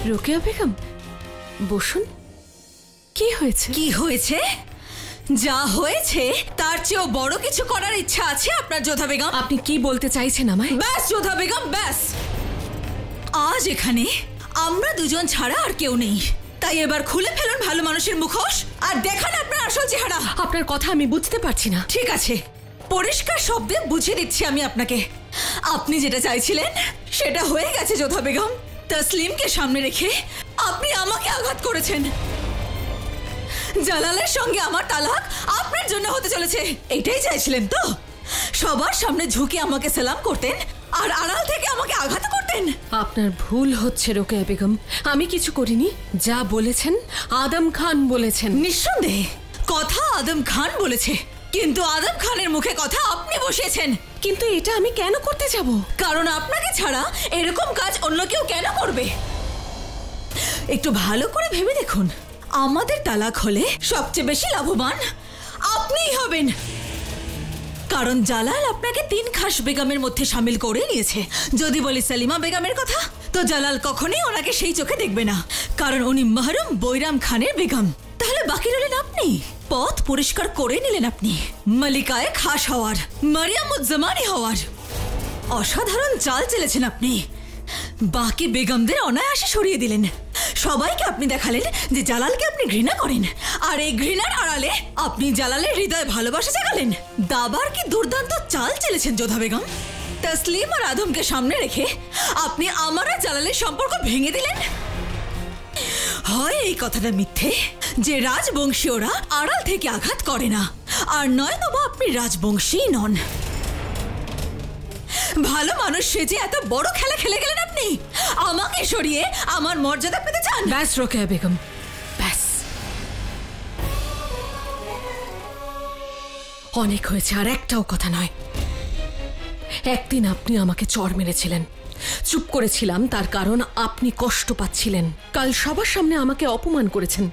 রোকেয়া বেগম বসুন। কি হয়েছে? কি হয়েছে? যা হয়েছে তার চেয়েও বড় কিছু করার ইচ্ছা আছে আপনার যোধা বেগম? আপনি কি বলতে চাইছেন আমায়? ব্যাস যোধা বেগম ব্যাস। আজ এখানে আমরা দুজন ছাড়া আর কেউ নেই, তাই এবার খুলে ফেলুন ভালো মানুষের মুখোশ আর দেখান আপনার আসল চেহারা। আপনার কথা আমি বুঝতে পারছি না। ঠিক আছে, পরিষ্কার শব্দে বুঝিয়ে দিচ্ছি আমি আপনাকে। আপনি যেটা চাইছিলেন সেটা হয়ে গেছে যোধা বেগম। তসলিমকে সামনে রেখে আপনি আমাকে আঘাত করেছেন। জালালের সঙ্গে আমার তালাক আপনার জন্য হতে চলেছে, এটাই চাইছিলেন তো? সবার সামনে ঝুঁকে আমাকে সালাম করতেন আর আড়াল থেকে আমাকে আঘাত করতেন। আপনার ভুল হচ্ছে রোকেয়া বেগম, আমি কিছু করিনি। যা বলেছেন আদম খান বলেছেন। নিঃসন্দেহে কথা আদম খান বলেছে, কিন্তু আদম খানের মুখে কথা আপনি বসিয়েছেন। কিন্তু এটা আমি কেন করতে যাব? কারণ আপনাকে ছাড়া এরকম কাজ অন্য কেউ কেন করবে? একটু ভালো করে ভেবে দেখুন, আমাদের তালাক হলে সবচেয়ে বেশি লাভবান আপনিই হবেন। কারণ জালাল আপনাকে 3 খাস বেগমের মধ্যে শামিল করে নিয়েছে। যদি বলি সেলিমা বেগমের কথা, তো জালাল কখনোই ওনাকে সেই চোখে দেখবে না, কারণ উনি মাহরুম বৈরাম খানের বেগম। তাহলে বাকি রইলেন আপনি। পথ পরিষ্কার করে নিলেন আপনি মালিকায়ে খাস হওয়ার, মারিয়ামুজ্জামানি হওয়ার। অসাধারণ চাল চেলেছেন আপনি। বাকি বেগমদের অনায়াসে সরিয়ে দিলেন। সবাইকে আপনি দেখালেন যে জালালকে আপনি ঘৃণা করেন, আর এই ঘৃণার আড়ালে আপনি জালালের হৃদয়ে ভালোবাসা জাগালেন। দাবার কি দুর্দান্ত চাল চেলেছেন যোধা বেগম। তসলিম আর আদমকে সামনে রেখে আপনি আমার আর জালালের সম্পর্ক ভেঙে দিলেন। হয় এই কথাটা মিথ্যে যে রাজবংশীয়রা আড়াল থেকে আঘাত করে না, আর নয়তো বা আপনি রাজবংশী নন। ভালো মানুষ সেজে এত বড় খেলা খেলে গেলেন আপনি। আমাকে সরিয়ে আমার মর্যাদা পেতে চান। ব্যাস রোকেয়া বেগম, ব্যাস। অনেক হয়েছে, আর একটাও কথা নয়। একদিন আপনি আমাকে চড় মেরেছিলেন, চুপ করেছিলাম তার কারণ আপনি কষ্ট পাচ্ছিলেন। কাল সবার সামনে আমাকে অপমান করেছেন,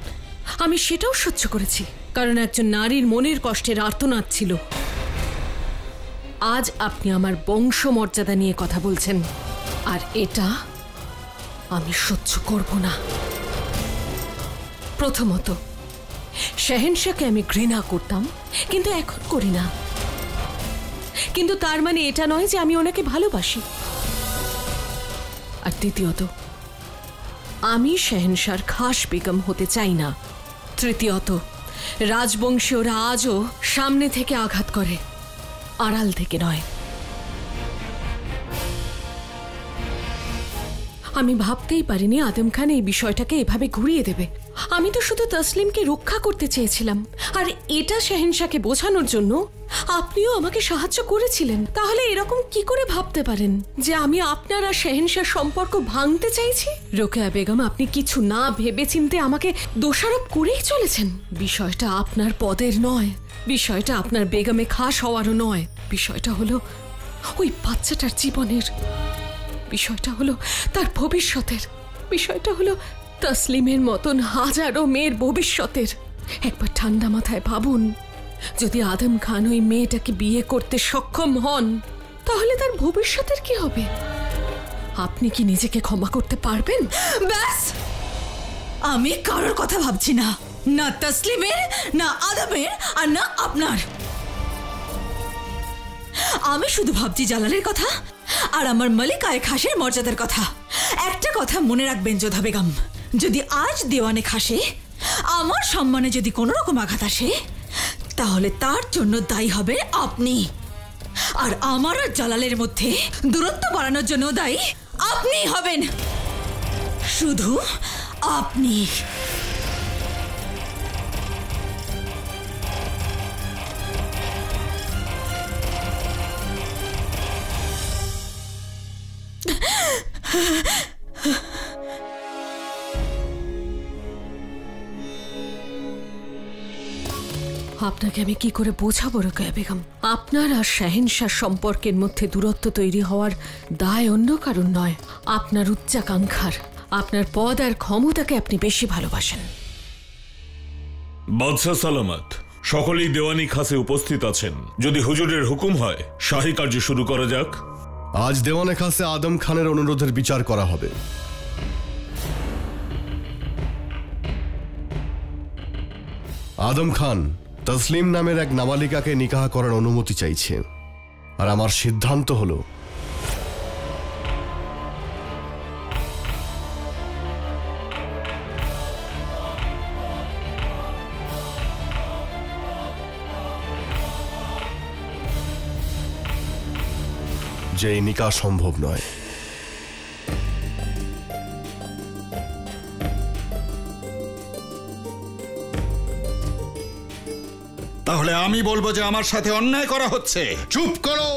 আমি সেটাও সহ্য করেছি, কারণ একজন নারীর মনের কষ্টের আর্তনাদ ছিল। আজ আপনি আমার বংশ মর্যাদা নিয়ে কথা বলছেন, আর এটা আমি সহ্য করব না। প্রথমত, শাহেনশাহকে আমি ঘৃণা করতাম, কিন্তু এখন করি না। কিন্তু তার মানে এটা নয় যে আমি ওনাকে ভালোবাসি। আর দ্বিতীয়ত, আমি শাহেনশাহর খাস বেগম হতে চাই না। তৃতীয়ত, রাজবংশীয়রা আজও সামনে থেকে আঘাত করে, আড়াল থেকে নয়। আমি ভাবতেই পারিনি আদম খান এই বিষয়টাকে এভাবে ঘুরিয়ে দেবে। আমি তো শুধু তসলিমকে রক্ষা করতে চেয়েছিলাম, আর এটা শাহেনশাহকে বোঝানোর জন্য আপনিও আমাকে সাহায্য করেছিলেন। তাহলে এরকম কি করে ভাবতে পারেন যে আমি আপনার আর শাহেনশাহ সম্পর্ক ভাঙতে চাইছি? রোকেয়া বেগম, আপনি কিছু না ভেবে চিন্তে আমাকে দোষারোপ করেই চলেছেন। বিষয়টা আপনার পদের নয়, বিষয়টা আপনার বেগমে খাস হওয়ারও নয়। বিষয়টা হলো ওই বাচ্চাটার জীবনের, বিষয়টা হলো তার ভবিষ্যতের, বিষয়টা হলো তসলিমের মতন হাজারো মেয়ের ভবিষ্যতের। একবার ঠান্ডা মাথায় ভাবুন, যদি আদম খান ওই মেয়েটাকে বিয়ে করতে সক্ষম হন, তাহলে তার ভবিষ্যতের কি হবে? আপনি কি নিজেকে ক্ষমা করতে পারবেন? ব্যাস, আমি কারোর কথা ভাবছি না, না তসলিমের, না আদমের, আর না আপনার। আমি শুধু ভাবছি জালালের কথা আর আমার মালিকায়ে খাসের মর্যাদার কথা। একটা কথা মনে রাখবেন যোধা বেগম, যদি আজ দেওয়ানে খাসে আমার সম্মানে যদি কোনো রকম আঘাত আসে, তাহলে তার জন্য দায়ী হবে আপনি। আর আমার আর জালালের মধ্যে দূরত্ব বাড়ানোর জন্য দায়ী আপনি হবেন, শুধু আপনি। আপনাকে আমি কি করে বোঝাবো রোকেয়া বেগম? আপনার আর শাহেনশাহ সম্পর্কের মধ্যে দূরত্ব তৈরি হওয়ার দায় অন্য কারণ নয়, আপনার উচ্চাকাঙ্ক্ষার। আপনার পদ আর ক্ষমতাকে আপনি বেশি ভালোবাসেন। বাদশাহ সালামত, সকলেই দেওয়ানি খাসে উপস্থিত আছেন। যদি হুজুরের হুকুম হয়, শাহী কার্য শুরু করা যাক। আজ দেওয়ানে খাসে আদম খানের অনুরোধের বিচার করা হবে। আদম খান তসলিম নামের এক নাবালিকাকে নিকাহ করার অনুমতি চাইছে, আর আমার সিদ্ধান্ত হলো যে এই নিকাহ সম্ভব নয়। তাহলে আমি বলবো যে আমার সাথে অন্যায় করা হচ্ছে। চুপ করো।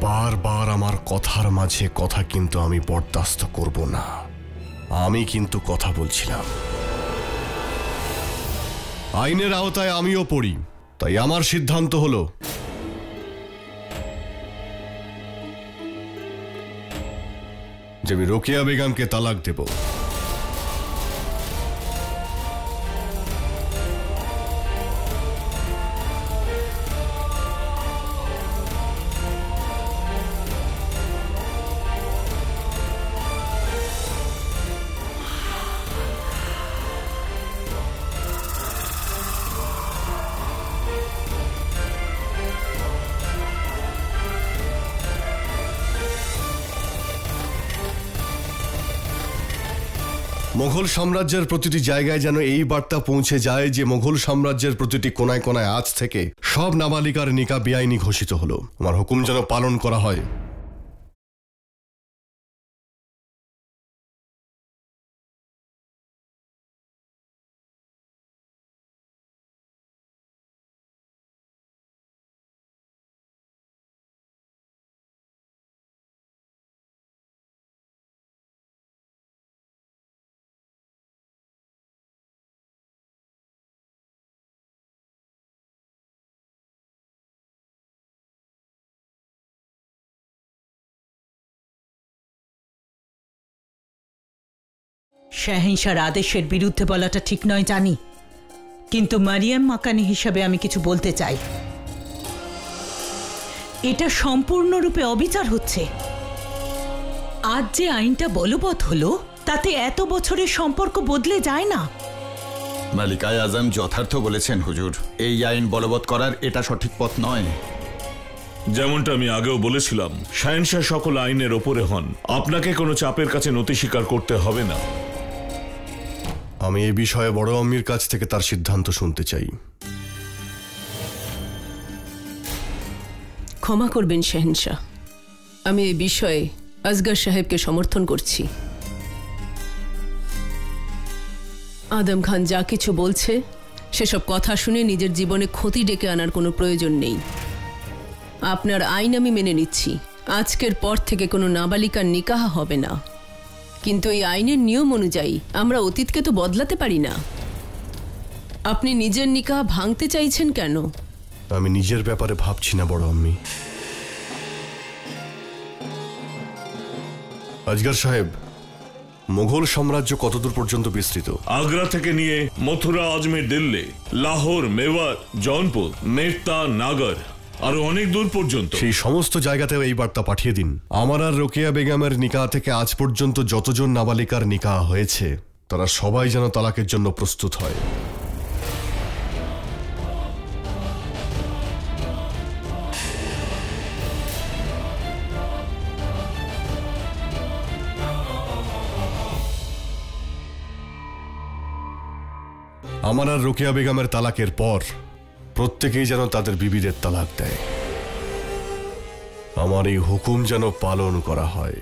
বারবার আমার কথার মাঝে কথা কিন্তু আমি বরদাস্ত করব না। আমি কিন্তু কথা বলছিলাম, আইনের আওতায় আমিও পড়ি, তাই আমার সিদ্ধান্ত হলো যে আমি রোকেয়া বেগমকে তালাক দেব। মোগল সাম্রাজ্যের প্রতিটি জায়গায় যেন এই বার্তা পৌঁছে যায় যে মোগল সাম্রাজ্যের প্রতিটি কোনায় কোনায় আজ থেকে সব নাবালিকার নিকাহ বেআইনি ঘোষিত হলো। আমার হুকুম যেন পালন করা হয়। শাহিনশার আদেশের বিরুদ্ধে বলাটা ঠিক নয় জানি, কিন্তু মারিয়াম মাকানি হিসাবে আমি কিছু বলতে চাই। এটা সম্পূর্ণরূপে অবিচার হচ্ছে। আজ যে আইনটা বলবৎ হলো তাতে এত বছরের সম্পর্ক বদলে যায় না। মালিকায়ে আজম যথার্থ বলেছেন হুজুর, এই আইন বলবৎ করার এটা সঠিক পথ নয়। যেমনটা আমি আগেও বলেছিলাম, শাহেনশাহ সকল আইনের ওপরে হন, আপনাকে কোনো চাপের কাছে নতি স্বীকার করতে হবে না। আমি এই বিষয়ে বড় আম্মির কাছ থেকে তার সিদ্ধান্ত শুনতে চাই। ক্ষমা করবেন শাহেনশাহ, আমি এই বিষয়ে আসগর সাহেবকে সমর্থন করছি। আদম খান যা কিছু বলছে সেসব কথা শুনে নিজের জীবনে ক্ষতি ডেকে আনার কোনো প্রয়োজন নেই। আপনার আইন আমি মেনে নিচ্ছি, আজকের পর থেকে কোনো নাবালিকার নিকাহ হবে না, কিন্তু এই আইনের নিয়ম অনুযায়ী আমরা অতীতকে তো বদলাতে পারি না। আপনি নিজের নিকাহ ভাঙতে চাইছেন কেন? আমি নিজের ব্যাপারে ভাবছি না বড় আম্মি। আসগর সাহেব, মুঘল সাম্রাজ্য কতদূর পর্যন্ত বিস্তৃত? আগ্রা থেকে নিয়ে মথুরা, আজমের, দিল্লি, লাহোর, মেওয়ার, জৌনপুর, মেরতা, নাগর, আরো অনেক দূর পর্যন্ত। সেই সমস্ত জায়গাতেও এই বার্তা পাঠিয়ে দিন, আমার আর রোকেয়া বেগমের নিকাহ থেকে আজ পর্যন্ত যতজন নাবালিকার নিকাহ হয়েছে তারা সবাই যেন তালাকের জন্য প্রস্তুত হয়। আমার আর রোকেয়া বেগমের তালাকের পর প্রত্যেকেই যেন তাদের বিবিদের তালাক দেয়। আমার এই হুকুম যেন পালন করা হয়।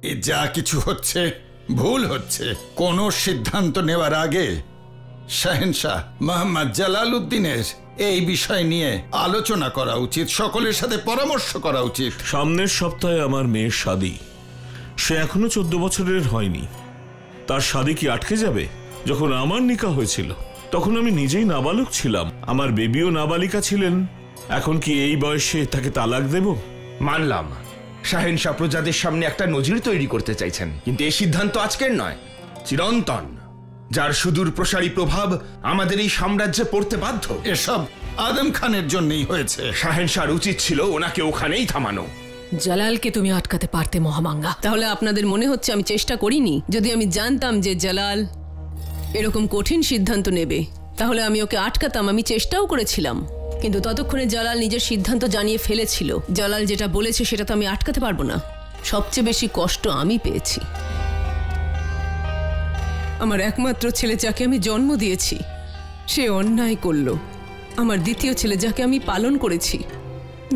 এ যা কিছু হচ্ছে ভুল হচ্ছে। কোনো সিদ্ধান্ত নেওয়ার আগে শাহেনশাহ মোহাম্মদ জালালউদ্দিনের এই বিষয় নিয়ে আলোচনা করা উচিত, সকলের সাথে পরামর্শ করা উচিত। সামনের সপ্তাহে আমার মেয়ের শাদী, সে এখনো 14 বছরের হয়নি। তার শাদী কি আটকে যাবে? যখন আমার নিকাহ হয়েছিল তখন আমি নিজেই নাবালক ছিলাম, আমার বেবিও নাবালিকা ছিলেন। এখন কি এই বয়সে তাকে তালাক দেব? মানলাম শাহেনশাহ প্রজাদের সামনে একটা নজির তৈরি করতে চাইছেন, কিন্তু এই সিদ্ধান্ত আজকের নয়, চিরন্তন, যার সুদূর প্রসারী প্রভাব আমাদের এই সাম্রাজ্যে পড়তে বাধ্য। এসব আদম খানের জন্যই হয়েছে। শাহেনশাহর উচিত ছিল ওনাকে ওখানেই থামানো। জালালকে তুমি আটকাতে পারতে মহামাঙ্গা। তাহলে আপনাদের মনে হচ্ছে আমি চেষ্টা করিনি? যদি আমি জানতাম যে জালাল এরকম কঠিন সিদ্ধান্ত নেবে তাহলে আমি ওকে আটকাতাম। আমি চেষ্টাও করেছিলাম, কিন্তু ততক্ষণে জালাল নিজের সিদ্ধান্ত জানিয়ে ফেলেছিল। জালাল যেটা বলেছে সেটা তো আমি আটকাতে পারবো না। সবচেয়ে বেশি কষ্ট আমি পেয়েছি। আমার একমাত্র ছেলে যাকে আমি জন্ম দিয়েছি সে অন্যায় করলো। আমার দ্বিতীয় ছেলে যাকে আমি পালন করেছি,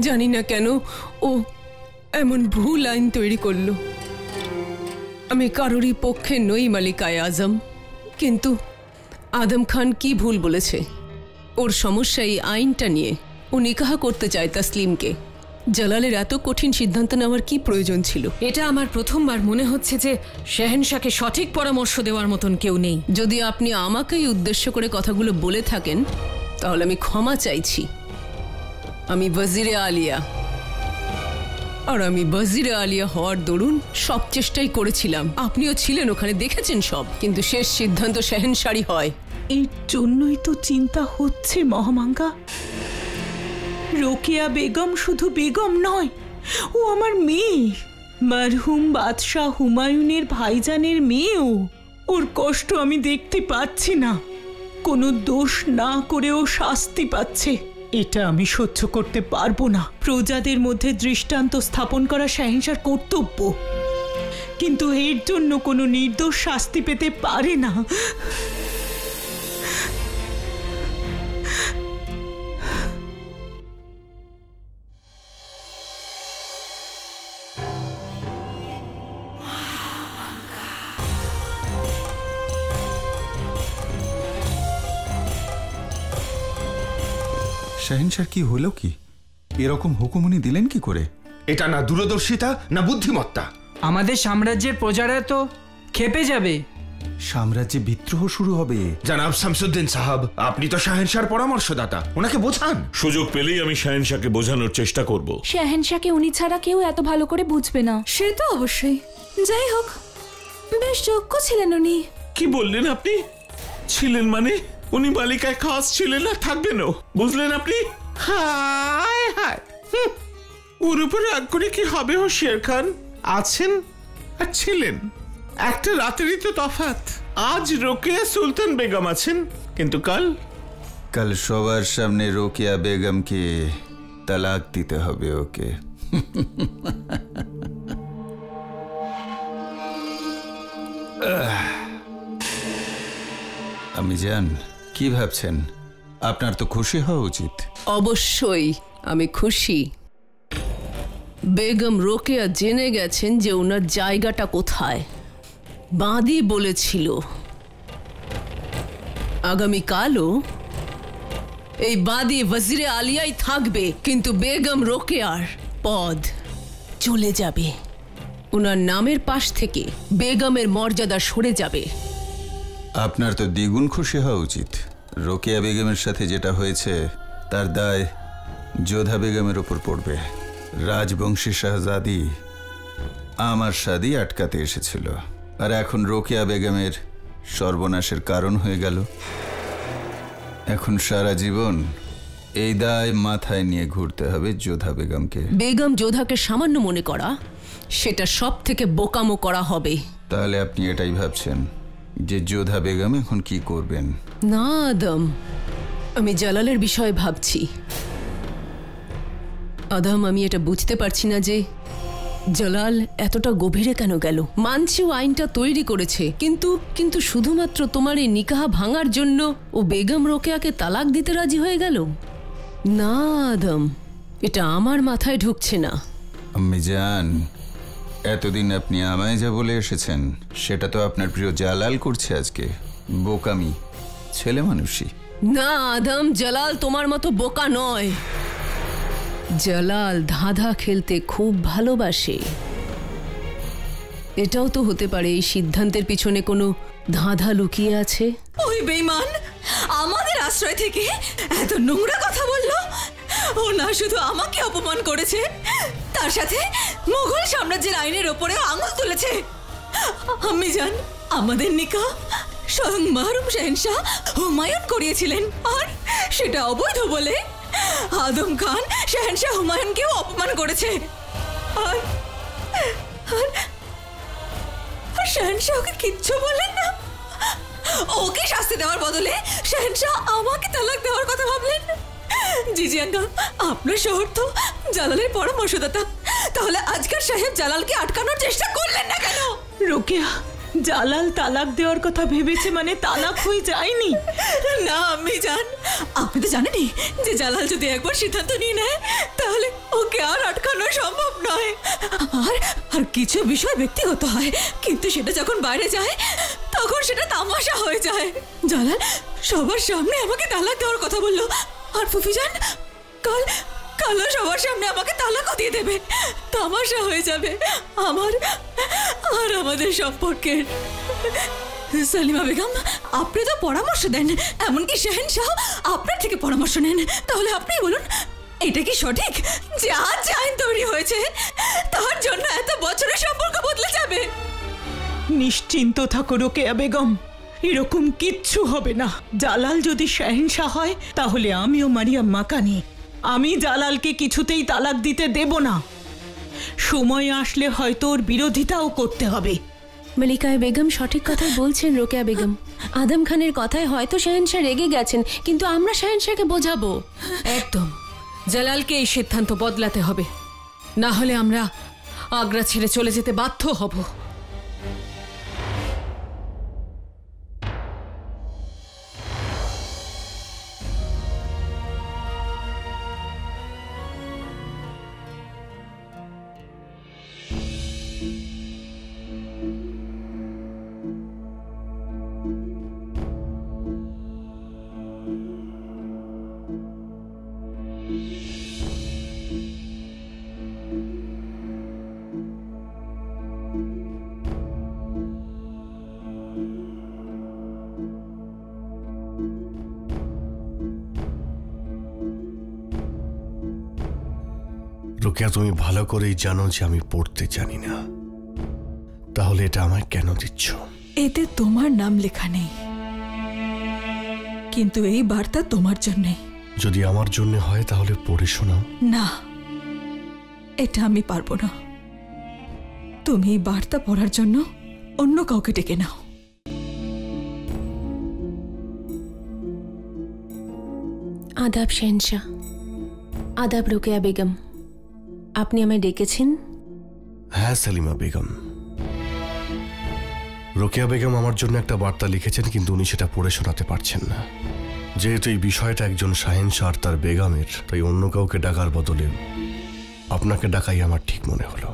জানি না কেন ও এমন ভুল আইন তৈরি করলো। আমি কারোরই পক্ষে নই মালিকায়ে আজম, কিন্তু আদম খান কি ভুল বলেছে? ওর সমস্যা এই আইনটা নিয়ে। ও নিকাহ করতে চায় তাসলিমকে। জালালের এত কঠিন সিদ্ধান্ত নেওয়ার কি প্রয়োজন ছিল? এটা আমার প্রথমবার মনে হচ্ছে যে শাহেনশাহকে সঠিক পরামর্শ দেওয়ার মতন কেউ নেই। যদি আপনি আমাকেই উদ্দেশ্য করে কথাগুলো বলে থাকেন তাহলে আমি ক্ষমা চাইছি। আমি ওয়াজিরে আলিয়া, আর আমি ওয়াজিরে আলিয়া হওয়ার দরুন সব চেষ্টাই করেছিলাম। আপনিও ছিলেন ওখানে, দেখেছেন সব, কিন্তু শেষ সিদ্ধান্ত শাহেনশাহরই হয়। এর জন্যই তো চিন্তা হচ্ছে মহামাঙ্গা। রোকেয়া বেগম শুধু বেগম নয়, ও আমার মেয়ে, মরহুম বাদশাহ হুমায়ুনের ভাইজানের মেয়েও। ওর কষ্ট আমি দেখতে পাচ্ছি না। কোনো দোষ না করেও শাস্তি পাচ্ছে। এটা আমি সহ্য করতে পারবো না। প্রজাদের মধ্যে দৃষ্টান্ত স্থাপন করা শাহেনশাহর কর্তব্য, কিন্তু এর জন্য কোনো নির্দোষ শাস্তি পেতে পারে না। শাহেনশাহ কি হলো? কি এরকম হুকুম উনি দিলেন কি করে? এটা না দূরদর্শিতা না বুদ্ধিমত্তা। আমাদের সাম্রাজ্যের প্রজারা তো খেপে যাবে। সাম্রাজ্যে বিদ্রোহ শুরু হবে। জনাব শামসুদ্দিন সাহাব, আপনি তো শাহেনশাহর পরামর্শদাতা, ওনাকে বোঝান। সুযোগ পেলেই আমি শাহেনশাহকে বোঝানোর চেষ্টা করব। শাহেনশাহকে উনি ছাড়া কেউ এত ভালো করে বুঝবে না। সে তো অবশ্যই। যাই হোক, বেশ যোগ্য ছিলেন উনি। কি বললেন আপনি? ছিলেন মানে? উনি বালিকায় খাস ছিলেন না, থাকবেনও, বুঝলেন আপনি? হায় হায়, ওর উপরে রাগ করে কি হবে? হোশিয়ার খান আছেন আর ছিলেন, একটা রাতেরই তো তফাৎ। আজ রোকেয়া সুলতান বেগম আছেন, কিন্তু কাল সবার সামনে রোকেয়া বেগমকে তালাক দিতে হবে ওকে। আমি জান, কি ভাবছেন? আপনার তো খুশি হওয়া উচিত। অবশ্যই আমি খুশি। বেগম রোকেয়া জেনে গেছেন যে ওনার জায়গাটা কোথায়। বাঁধি বলেছিল আগামীকালও এই বাঁধি ওয়াজিরে আলিয়াই থাকবে, কিন্তু বেগম রোকেয়ার পদ চলে যাবে। ওনার নামের পাশ থেকে বেগমের মর্যাদা সরে যাবে। আপনার তো দ্বিগুণ খুশি হওয়া উচিত। রোকেয়া বেগমের সাথে যেটা হয়েছে তার দায় যোধা বেগমের ওপর পড়বে। রাজবংশী শাহজাদি আমার শাদী আটকাতে এসেছিল, আর এখন রোকেয়া বেগমের সর্বনাশের কারণ হয়ে গেল। এখন সারা জীবন এই দায় মাথায় নিয়ে ঘুরতে হবে যোধা বেগমকে। বেগম যোধাকে সামান্য মনে করা, সেটা সব থেকে বোকামো করা হবে। তাহলে আপনি এটাই ভাবছেন যে যোধা বেগম এখন কি করবেন? না আদম, আমি জালালের বিষয়ে ভাবছি। আদম, আমি এটা বুঝতে পারছি না যে জালাল এতটা গভীরে কেন গেল। মানছি ও আইনটা তৈরি করেছে, কিন্তু শুধুমাত্র তোমার এই নিকাহ ভাঙার জন্য ও বেগম রোকেয়াকে তালাক দিতে রাজি হয়ে গেল। না আদম, এটা আমার মাথায় ঢুকছে না। আমি জান, এতদিন আপনি আমায় যা বলে এসেছেন সেটা তো আপনার প্রিয় জালাল করছে আজকে। বোকামি, ছেলে মানুষই। না আদম, জালাল তোমার মতো বোকা নয়। জালাল ধাঁধা খেলতে খুব ভালোবাসে। এটাও তো হতে পারে এই সিদ্ধান্তের পিছনে কোনো ধাঁধা লুকিয়ে আছে। ওই বেঈমান আমাদের আশ্রয় থেকে এত নোংরা কথা বললো। ও না শুধু আমাকে অপমান করেছে, তার সাথে মুঘল সাম্রাজ্যের আইনের ওপরে আঙুল তুলেছে। আমি জান, আমাদের নিকাহ স্বয়ং মাহরুম শাহেনশাহ হুমায়ুন করিয়েছিলেন, আর সেটা অবৈধ বলে আদম খান শাহেনশাহ হুমায়ুনকেও অপমান করেছে। আর শাহেনশাহ ওকে কিচ্ছু বললেন না। ওকে শাস্তি দেওয়ার বদলে শাহেনশাহ আমাকে তালাক দেওয়ার কথা ভাবলেন। জিজিয়াঙ্গা, আপনার শহর তো জালালের পরামর্শদাতা, তাহলে আজকার সাহেব জালালকে আটকানোর চেষ্টা করলেন না কেন? রোকেয়া, জালাল তালাক দেওয়ার কথা ভেবেছে মানে তালাক হয়ে যায়নি। না আমি জান, আপনি তো জানেনই যে জালাল যদি একবার সিদ্ধান্ত নিয়ে নেয় তাহলে ওকে আর আটকানো সম্ভব নয়। আর কিছু বিষয় ব্যক্তিগত হয়, কিন্তু সেটা যখন বাইরে যায় তখন সেটা তামাশা হয়ে যায়। জালাল সবার সামনে আমাকে তালাক দেওয়ার কথা বললো, আর ফুফি জান কালও সবার সামনে আমাকে তালাকও দিয়ে দেবে। তামাশা হয়ে যাবে আমার আর আমাদের সম্পর্কের। সালিমা বেগম, আপনি তো পরামর্শ দেন, এমনকি শাহেনশাহ আপনার থেকে পরামর্শ নেন। তাহলে আপনি বলুন, এটা কি সঠিক যে আজ যে আইন তৈরি হয়েছে তার জন্য এত বছরের সম্পর্ক বদলে যাবে? নিশ্চিন্ত থাকো রোকেয়া বেগম, এরকম কিচ্ছু হবে না। জালাল যদি শাহেনশাহ হয় তাহলে আমিও মারিয়াম মাকানি, আমি জালালকে কিছুতেই তালাক দিতে দেব না। সময় আসলে হয়তো ওর বিরোধিতাও করতে হবে। মালিকায় বেগম সঠিক কথাই বলছেন রোকেয়া বেগম। আদম খানের কথায় হয়তো শাহেনশাহ রেগে গেছেন, কিন্তু আমরা শাহেনশাহকে বোঝাবো। একদম, জালালকে এই সিদ্ধান্ত বদলাতে হবে, না হলে আমরা আগ্রা ছেড়ে চলে যেতে বাধ্য হব। রোকেয়া, তুমি ভালো করেই জানো যে আমি পড়তে জানি না, তাহলে এটা আমায় কেন দিচ্ছ? এতে তোমার নাম লেখা নেই, কিন্তু এই বার্তা তোমার জন্যে। যদি আমার জন্য হয় তাহলে পড়ে শোনাও। না, এটা আমি পারবো না। তুমি এই বার্তা পড়ার জন্য অন্য কাউকে ডেকে নাও। আদাব শাহেনশাহ। আদাব রোকেয়া বেগম, আপনি আমায় ডেকেছেন? হ্যাঁ সালিমা বেগম। রোকেয়া বেগম আমার জন্য একটা বার্তা লিখেছেন, কিন্তু উনি সেটা পড়ে শোনাতে পারছেন না। যেহেতু এই বিষয়টা একজন শাহেনশাহ আর তার বেগমের, তাই অন্য কাউকে ডাকার বদলে আপনাকে ডাকাই আমার ঠিক মনে হলো।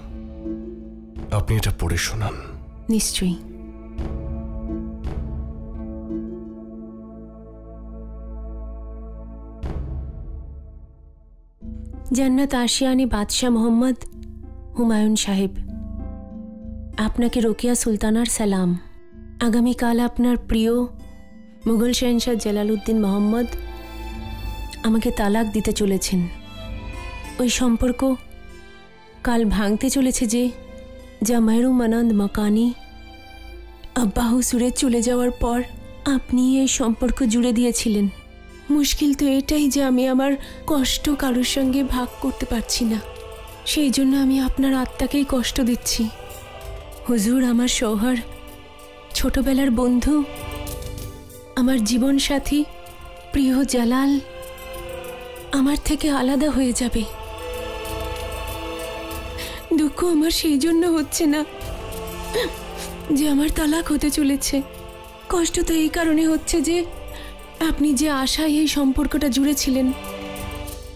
আপনি এটা পড়ে শোনান। নিশ্চয়ই। জান্নাত আশিয়ানি বাদশাহ মোহাম্মদ হুমায়ুন সাহেব, আপনাকে রোকেয়া সুলতানার সালাম। আগামীকাল আপনার প্রিয় মুঘল শাহেনশাহ জালালউদ্দিন মোহাম্মদ আমাকে তালাক দিতে চলেছেন। ওই সম্পর্ক কাল ভাঙতে চলেছে যে যা মাহরুম আনন্দ মাকানি আব্বা হুজুরে চলে যাওয়ার পর আপনি এই সম্পর্ক জুড়ে দিয়েছিলেন। মুশকিল তো এটাই যে আমি আমার কষ্ট কারোর সঙ্গে ভাগ করতে পারছি না, সেই জন্য আমি আপনার আত্মাকেই কষ্ট দিচ্ছি। হুজুর আমার শৌহর, ছোটবেলার বন্ধু, আমার জীবন সাথী প্রিয় জালাল আমার থেকে আলাদা হয়ে যাবে। দুঃখ আমার সেই জন্য হচ্ছে না যে আমার তালাক হতে চলেছে, কষ্ট তো এই কারণে হচ্ছে যে আপনি যে আশায় এই সম্পর্কটা জুড়েছিলেন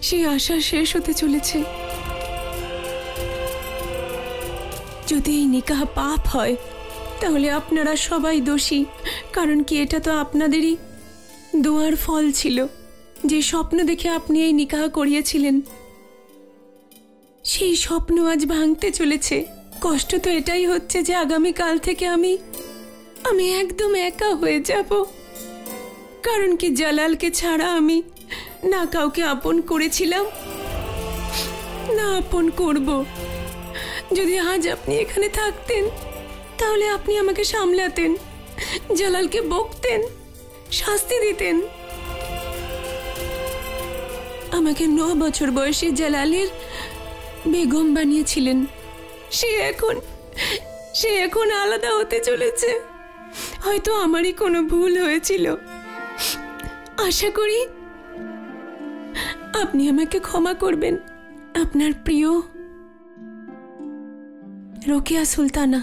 সেই আশা শেষ হতে চলেছে। যদি এই নিকাহ পাপ হয় তাহলে আপনারা সবাই দোষী। কারণ কি এটা তো আপনাদেরই দোয়ার ফল ছিল। যে স্বপ্ন দেখে আপনি এই নিকাহ করিয়েছিলেন সেই স্বপ্ন আজ ভাঙতে চলেছে। কষ্ট তো এটাই হচ্ছে যে আগামীকাল থেকে আমি একদম একা হয়ে যাব। কারণ কি জালালকে ছাড়া আমি না কাউকে আপন করেছিলাম না আপন করব। যদি আজ আপনি এখানে থাকতেন তাহলে আপনি আমাকে সামলাতেন, জালালকে বকতেন, শাস্তি দিতেন। আমাকে 9 বছর বয়সে জালালের বেগম বানিয়েছিলেন। সে এখন আলাদা হতে চলেছে। হয়তো আমারই কোনো ভুল হয়েছিল। আশা করি আপনি আমাকে ক্ষমা করবেন। আপনার প্রিয় রোকেয়া সুলতানা।